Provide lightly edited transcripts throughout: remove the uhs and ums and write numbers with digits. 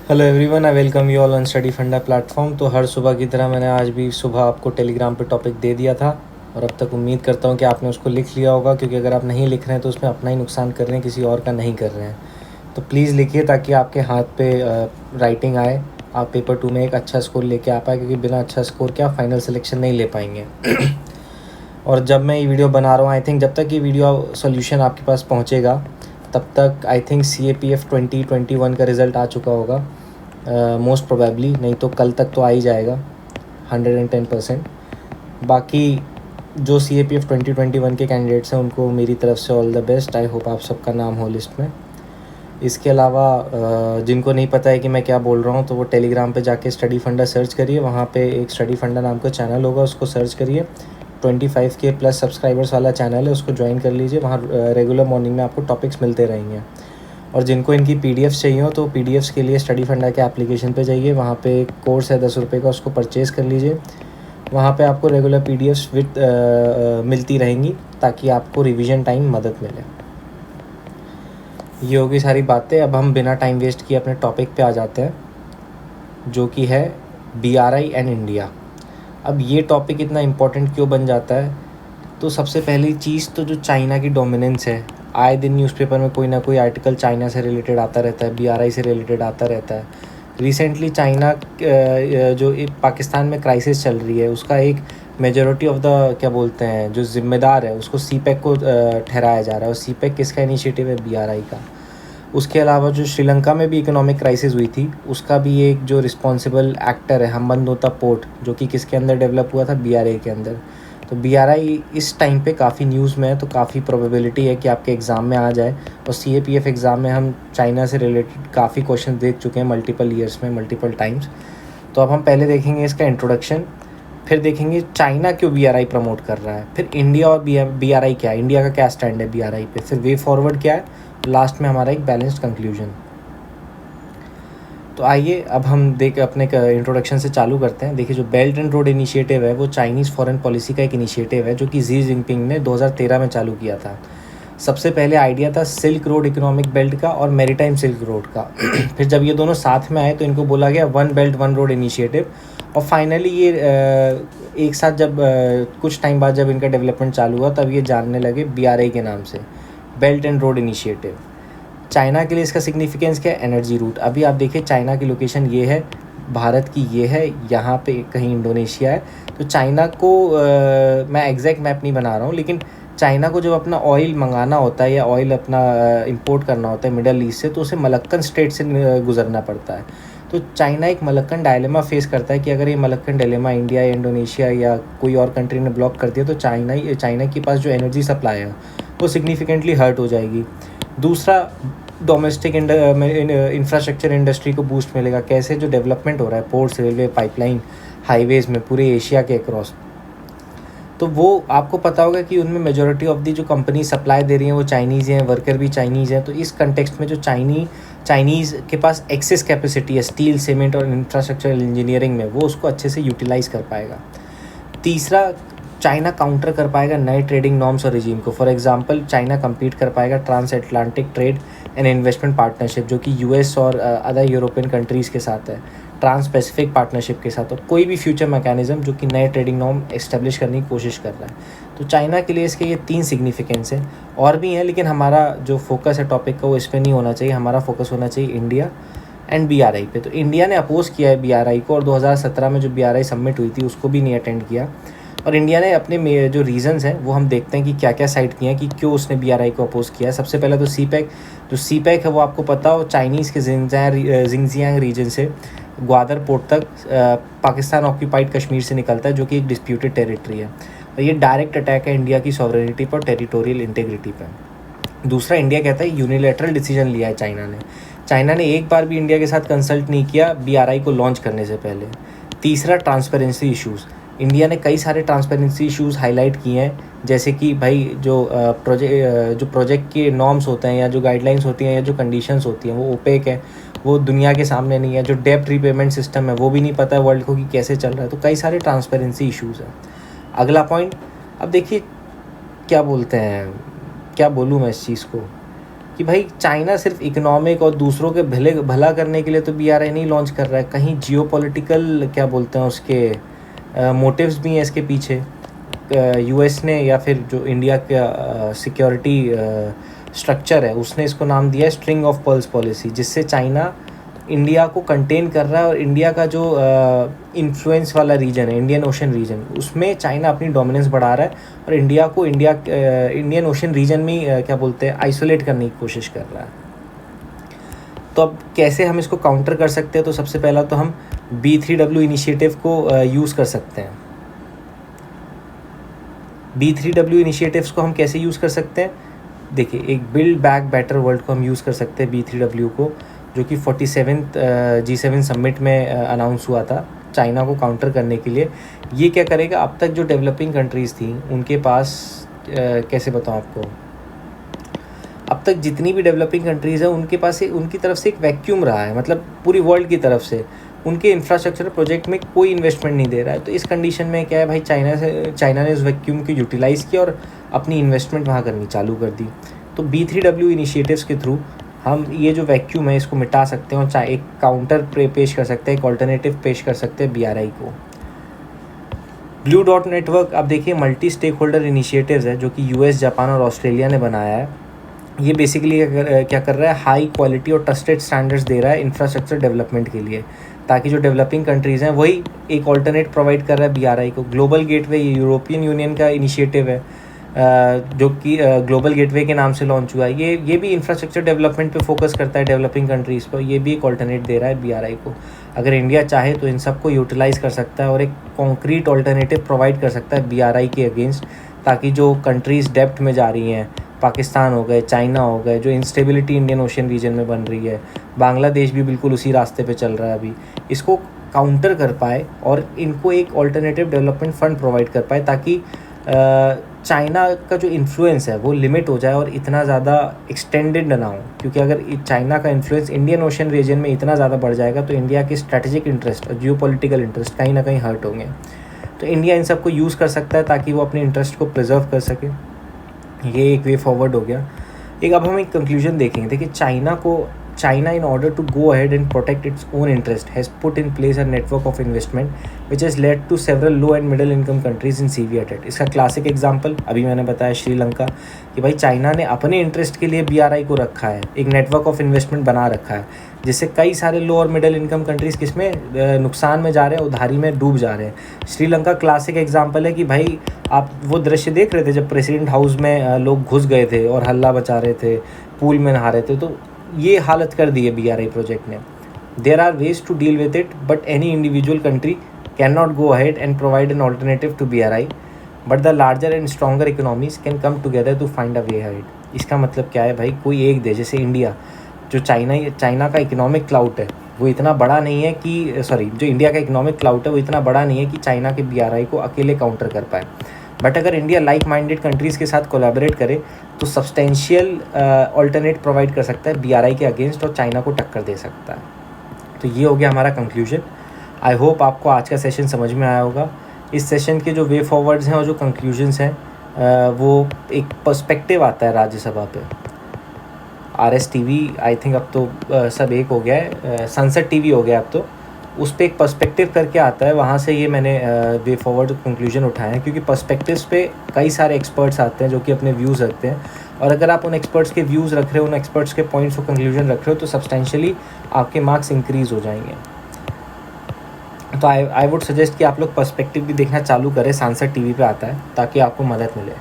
Hello everyone, I welcome you all on study फंडा platform. तो हर सुबह की तरह मैंने आज भी सुबह आपको टेलीग्राम पे टॉपिक दे दिया था और अब तक उम्मीद करता हूँ कि आपने उसको लिख लिया होगा, क्योंकि अगर आप नहीं लिख रहे हैं तो उसमें अपना ही नुकसान कर रहे हैं, किसी और का नहीं कर रहे हैं। तो प्लीज़ लिखिए ताकि आपके हाथ पे राइटिंग आए, आप पेपर 2 में एक अच्छा स्कोर लेके आ पाए, क्योंकि बिना अच्छा स्कोर के आप फाइनल सिलेक्शन नहीं ले पाएंगे। और जब मैं ये वीडियो बना रहा हूँ, आई थिंक जब तक ये वीडियो सोल्यूशन आपके पास पहुँचेगा तब तक आई थिंक CAPF 2021 का रिज़ल्ट आ चुका होगा, मोस्ट प्रोबेबली, नहीं तो कल तक तो आ ही जाएगा 110%। बाकी जो CAPF 2021 के कैंडिडेट्स हैं उनको मेरी तरफ से all the best. I hope आप सबका नाम हो लिस्ट में। इसके अलावा जिनको नहीं पता है कि मैं क्या बोल रहा हूँ, तो वो टेलीग्राम पे जाके स्टडी फंडा सर्च करिए। वहाँ पे एक स्टडी फंडा नाम का चैनल होगा, उसको सर्च करिए। 25K प्लस सब्सक्राइबर्स वाला चैनल है, उसको ज्वाइन कर लीजिए। वहाँ रेगुलर मॉर्निंग में आपको टॉपिक्स मिलते रहेंगे। और जिनको इनकी PDFs चाहिए हो तो PDFs के लिए स्टडी फंडा के एप्लीकेशन पे जाइए, वहाँ पे एक कोर्स है 10 रुपये का, उसको परचेज़ कर लीजिए। वहाँ पे आपको रेगुलर PDFs विद मिलती रहेंगी ताकि आपको रिवीजन टाइम मदद मिले। ये होगी सारी बातें। अब हम बिना टाइम वेस्ट किए अपने टॉपिक पे आ जाते हैं, जो कि है BRI एंड इंडिया। अब ये टॉपिक इतना इम्पोर्टेंट क्यों बन जाता है? तो सबसे पहली चीज़ तो जो चाइना की डोमिनेंस है, आए दिन न्यूज़पेपर में कोई ना कोई आर्टिकल चाइना से रिलेटेड आता रहता है, BRI से रिलेटेड आता रहता है। रिसेंटली चाइना जो पाकिस्तान में क्राइसिस चल रही है, उसका एक मेजॉरिटी ऑफ द क्या बोलते हैं जो ज़िम्मेदार है, उसको CPEC को ठहराया जा रहा है। और CPEC किसका इनिशिएटिव है? BRI का। उसके अलावा जो श्रीलंका में भी इकोनॉमिक क्राइसिस हुई थी, उसका भी एक जो रिस्पॉन्सिबल एक्टर है हम्बनतोता पोर्ट, जो कि किसके अंदर डेवलप हुआ था? BRI के अंदर। तो BRI इस टाइम पे काफ़ी न्यूज़ में है, तो काफ़ी प्रोबेबिलिटी है कि आपके एग्ज़ाम में आ जाए। और CAPF एग्ज़ाम में हम चाइना से रिलेटेड काफ़ी क्वेश्चन देख चुके हैं मल्टीपल ईयर्स में, मल्टीपल टाइम्स। तो अब हम पहले देखेंगे इसका इंट्रोडक्शन, फिर देखेंगे चाइना क्यों BRI प्रमोट कर रहा है, फिर इंडिया और BRI क्या है, इंडिया का क्या स्टैंड है BRI पे, फिर वे फॉरवर्ड क्या है, लास्ट में हमारा एक बैलेंस्ड कंक्लूजन। तो आइए अब हम अपने इंट्रोडक्शन से चालू करते हैं। देखिए, जो बेल्ट एंड रोड इनिशिएटिव है वो चाइनीज़ फॉरेन पॉलिसी का एक इनिशिएटिव है, जो कि जी जिनपिंग ने 2013 में चालू किया था। सबसे पहले आइडिया था सिल्क रोड इकोनॉमिक बेल्ट का और मैरीटाइम सिल्क रोड का। फिर जब ये दोनों साथ में आए तो इनको बोला गया one belt one road initiative. और फाइनली ये एक साथ जब कुछ टाइम बाद जब इनका डेवलपमेंट चालू हुआ, तब ये जानने लगे BRI के नाम से, Belt and Road Initiative. China के लिए इसका सिग्निफिकेंस क्या है? Energy route. अभी आप देखिए चाइना की लोकेशन ये है, भारत की ये है, यहाँ पे कहीं इंडोनेशिया है। तो चाइना को मैं एग्जैक्ट मैप नहीं बना रहा हूँ, लेकिन चाइना को जब अपना ऑयल मंगाना होता है या ऑयल अपना इंपोर्ट करना होता है मिडल ईस्ट से, तो उसे मलक्कन स्ट्रेट से गुजरना पड़ता है। तो चाइना एक मलक्कन डायलेमा फेस करता है कि अगर ये मलक्कन डायलेमा इंडिया या इंडोनेशिया या कोई और कंट्री ने ब्लॉक कर दिया, तो चाइना के पास जो एनर्जी सप्लाई है वो सिग्निफिकेंटली हर्ट हो जाएगी। दूसरा, डोमेस्टिक इंफ्रास्ट्रक्चर इंडस्ट्री को बूस्ट मिलेगा। कैसे? जो डेवलपमेंट हो रहा है पोर्ट्स, रेलवे, पाइपलाइन, हाईवेज़ में पूरे एशिया के अक्रॉस, तो वो आपको पता होगा कि उनमें मेजॉरिटी ऑफ दी जो कंपनी सप्लाई दे रही हैं वो चाइनीज़ हैं, वर्कर भी चाइनीज़ हैं। तो इस कंटेक्स्ट में जो चाइनीज़ के पास एक्सेस कैपेसिटी है स्टील, सीमेंट और इंफ्रास्ट्रक्चर इंजीनियरिंग में, वो उसको अच्छे से यूटिलाइज़ कर पाएगा। तीसरा, चाइना काउंटर कर पाएगा नए ट्रेडिंग नॉर्म्स और रिजीम को। फॉर एग्जांपल, चाइना compete कर पाएगा Transatlantic Trade and Investment Partnership, जो कि US और अदर यूरोपियन कंट्रीज़ के साथ है, ट्रांस पैसिफिक पार्टनरशिप के साथ, और कोई भी फ्यूचर मैकेनिज्म जो कि नए ट्रेडिंग नॉर्म एस्टेब्लिश करने की कोशिश कर रहा है। तो चाइना के लिए इसके ये 3 सिग्निफिकेंस हैं। और भी हैं, लेकिन हमारा जो फोकस है टॉपिक का वो इस पर नहीं होना चाहिए। हमारा फोकस होना चाहिए इंडिया एंड BRI पे। तो इंडिया ने अपोज किया है BRI को, और 2017 में जो BRI सबमिट हुई थी उसको भी नहीं अटेंड किया। और इंडिया ने अपने जो रीज़न्स हैं वो हम देखते हैं कि क्या क्या साइट किए हैं कि क्यों उसने BRI को अपोज किया है। सबसे पहले तो CPEC है, वो आपको पता हो चाइनीज़ के जिंगजियांग रीजन से ग्वादर पोर्ट तक पाकिस्तान ऑक्यूपाइड कश्मीर से निकलता है, जो कि एक डिस्प्यूटेड टेरिटरी है। और ये डायरेक्ट अटैक है इंडिया की सॉवरेनिटी पर, टेरिटोरियल इंटीग्रिटी पर। दूसरा, इंडिया कहता है यूनिलैटरल डिसीजन लिया है चाइना ने एक बार भी इंडिया के साथ कंसल्ट नहीं किया BRI को लॉन्च करने से पहले। तीसरा, ट्रांसपेरेंसी इश्यूज़। इंडिया ने कई सारे ट्रांसपेरेंसी इश्यूज़ हाईलाइट किए हैं, जैसे कि भाई जो प्रोजेक्ट के नॉर्म्स होते हैं या जो गाइडलाइंस होती हैं या जो कंडीशंस होती हैं वो ओपेक है, वो दुनिया के सामने नहीं है। जो डेब्ट रीपेमेंट सिस्टम है वो भी नहीं पता है वर्ल्ड को कि कैसे चल रहा है। तो कई सारे ट्रांसपेरेंसी इश्यूज़ हैं। अगला पॉइंट, अब देखिए क्या बोलते हैं, क्या बोलूँ मैं इस चीज़ को, कि भाई चाइना सिर्फ इकोनॉमिक और दूसरों के भला करने के लिए तो BRI नहीं लॉन्च कर रहा है, कहीं जियोपॉलिटिकल क्या बोलते हैं उसके मोटिव्स भी हैं इसके पीछे। US ने या फिर जो इंडिया का सिक्योरिटी स्ट्रक्चर है उसने इसको नाम दिया है स्ट्रिंग ऑफ पर्ल्स पॉलिसी, जिससे चाइना इंडिया को कंटेन कर रहा है और इंडिया का जो इन्फ्लुएंस वाला रीजन है, इंडियन ओशन रीजन, उसमें चाइना अपनी डोमिनेंस बढ़ा रहा है और इंडिया को इंडियन ओशन रीजन में क्या बोलते हैं आइसोलेट करने की कोशिश कर रहा है। तो अब कैसे हम इसको काउंटर कर सकते हैं? तो सबसे पहला तो हम B3W इनिशिएटिव को यूज़ कर सकते हैं। B3W इनिशिएटिव्स को हम कैसे यूज़ कर सकते हैं? देखिए, एक बिल्ड बैक बेटर वर्ल्ड को हम यूज़ कर सकते हैं B3W को, जो कि 47th G7 समिट में अनाउंस हुआ था चाइना को काउंटर करने के लिए। ये क्या करेगा, अब तक जो डेवलपिंग कंट्रीज़ थी उनके पास कैसे बताऊँ आपको, अब तक जितनी भी डेवलपिंग कंट्रीज़ हैं उनके पास उनकी तरफ से एक वैक्यूम रहा है, मतलब पूरी वर्ल्ड की तरफ से उनके इंफ्रास्ट्रक्चर प्रोजेक्ट में कोई इन्वेस्टमेंट नहीं दे रहा है। तो इस कंडीशन में क्या है भाई, चाइना ने उस वैक्यूम को यूटिलाइज़ किया और अपनी इन्वेस्टमेंट वहाँ करनी चालू कर दी। तो B3W इनिशिएटिव्स के थ्रू हम ये जो वैक्यूम है इसको मिटा सकते हैं और एक काउंटर पेश कर सकते हैं, एक ऑल्टरनेटिव पेश कर सकते हैं BRI को। ब्लू डॉट नेटवर्क, आप देखिए मल्टी स्टेक होल्डर इनिशिएटिव्स है जो कि US, जापान और ऑस्ट्रेलिया ने बनाया है। ये बेसिकली क्या कर रहा है, हाई क्वालिटी और ट्रस्टेड स्टैंडर्ड्स दे रहा है इंफ्रास्ट्रक्चर डेवलपमेंट के लिए, ताकि जो डेवलपिंग कंट्रीज़ हैं वही एक ऑल्टरनेट प्रोवाइड कर रहा है BRI को। ग्लोबल गेटवे यूरोपियन यूनियन का इनिशिएटिव है जो कि ग्लोबल गेटवे के नाम से लॉन्च हुआ है। ये भी इंफ्रास्ट्रक्चर डेवलपमेंट पे फोकस करता है डेवलपिंग कंट्रीज़ पर। ये भी एक ऑल्टरनेट दे रहा है BRI को। अगर इंडिया चाहे तो इन सबको यूटिलाइज़ कर सकता है और एक कॉन्क्रीट ऑल्टरनेटिव प्रोवाइड कर सकता है BRI के अगेंस्ट, ताकि जो कंट्रीज़ डेप्थ में जा रही हैं, पाकिस्तान हो गए, चाइना हो गए, जो इंस्टेबिलिटी इंडियन ओशन रीजन में बन रही है, बांग्लादेश भी बिल्कुल उसी रास्ते पे चल रहा है अभी, इसको काउंटर कर पाए और इनको एक ऑल्टरनेटिव डेवलपमेंट फ़ंड प्रोवाइड कर पाए, ताकि चाइना का जो इन्फ्लुएंस है वो लिमिट हो जाए और इतना ज़्यादा एक्सटेंडेड ना हो। क्योंकि अगर चाइना का इन्फ्लुएंस इंडियन ओशन रीजन में इतना ज़्यादा बढ़ जाएगा तो इंडिया के स्ट्रैटेजिक इंटरेस्ट और जियोपॉलिटिकल इंटरेस्ट कहीं ना कहीं हर्ट होंगे। तो इंडिया इन सबको यूज़ कर सकता है ताकि वो अपने इंटरेस्ट को प्रिजर्व कर सके। ये एक वे फॉरवर्ड हो गया। अब हम एक कंक्लूजन देखेंगे। देखिए, China in order to go ahead and protect its own interest has put in place a network of investment which has led to several low and middle income countries in severe debt। इसका classic example अभी मैंने बताया श्रीलंका, कि भाई China ने अपने interest के लिए BRI को रखा है, एक नेटवर्क ऑफ इन्वेस्टमेंट बना रखा है, जिससे कई सारे लो और मिडिल इनकम कंट्रीज़ किसमें नुकसान में जा रहे हैं, उधारी में डूब जा रहे हैं। श्रीलंका क्लासिक एग्जांपल है कि भाई आप वो दृश्य देख रहे थे जब प्रेसिडेंट हाउस में लोग घुस गए थे और हल्ला बचा रहे थे, पूल में नहा रहे थे, तो ये हालत कर दी है BRI प्रोजेक्ट ने। There are ways to deal with it but any individual country can not go ahead and provide an alternative to BRI, but the larger and stronger economies can come together to find a way ahead. इसका मतलब क्या है भाई, कोई एक देश जैसे India, जो चाइना का इकोनॉमिक क्लाउट है वो इतना बड़ा नहीं है कि जो इंडिया का इकोनॉमिक क्लाउट है वो इतना बड़ा नहीं है कि चाइना के BRI को अकेले काउंटर कर पाए। बट अगर इंडिया लाइक माइंडेड कंट्रीज़ के साथ कोलैबोरेट करे तो सब्सटेंशियल ऑल्टरनेट प्रोवाइड कर सकता है BRI के अगेंस्ट और चाइना को टक्कर दे सकता है। तो ये हो गया हमारा कंक्लूजन। आई होप आपको आज का सेशन समझ में आया होगा। इस सेशन के जो वे फॉरवर्ड्स हैं और जो कंक्लूजन्स हैं वो एक पर्सपेक्टिव आता है राज्यसभा पे। RS TV आई थिंक अब तो सब एक हो गया है, संसद TV हो गया अब तो, उस पर एक पर्सपेक्टिव करके आता है, वहाँ से ये मैंने वे फॉरवर्ड कंक्लूजन उठाए हैं। क्योंकि पर्सपेक्टिव्स पे कई सारे एक्सपर्ट्स आते हैं जो कि अपने व्यूज़ रखते हैं, और अगर आप उन एक्सपर्ट्स के व्यूज़ रख रहे हो, उन एक्सपर्ट्स के पॉइंट्स को कंक्लूजन रख रहे हो, तो सब्सटेंशियली आपके मार्क्स इंक्रीज़ हो जाएंगे। तो आई वुड सजेस्ट कि आप लोग पर्सपेक्टिव भी देखना चालू करें, सांसद TV पे आता है, ताकि आपको मदद मिले।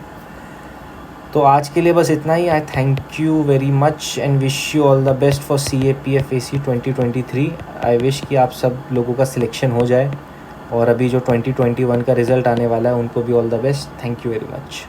तो आज के लिए बस इतना ही। I thank you very much and wish you all the best for CAPF AC 2023। I wish कि आप सब लोगों का सिलेक्शन हो जाए, और अभी जो 2021 का रिज़ल्ट आने वाला है उनको भी all the best. Thank you very much.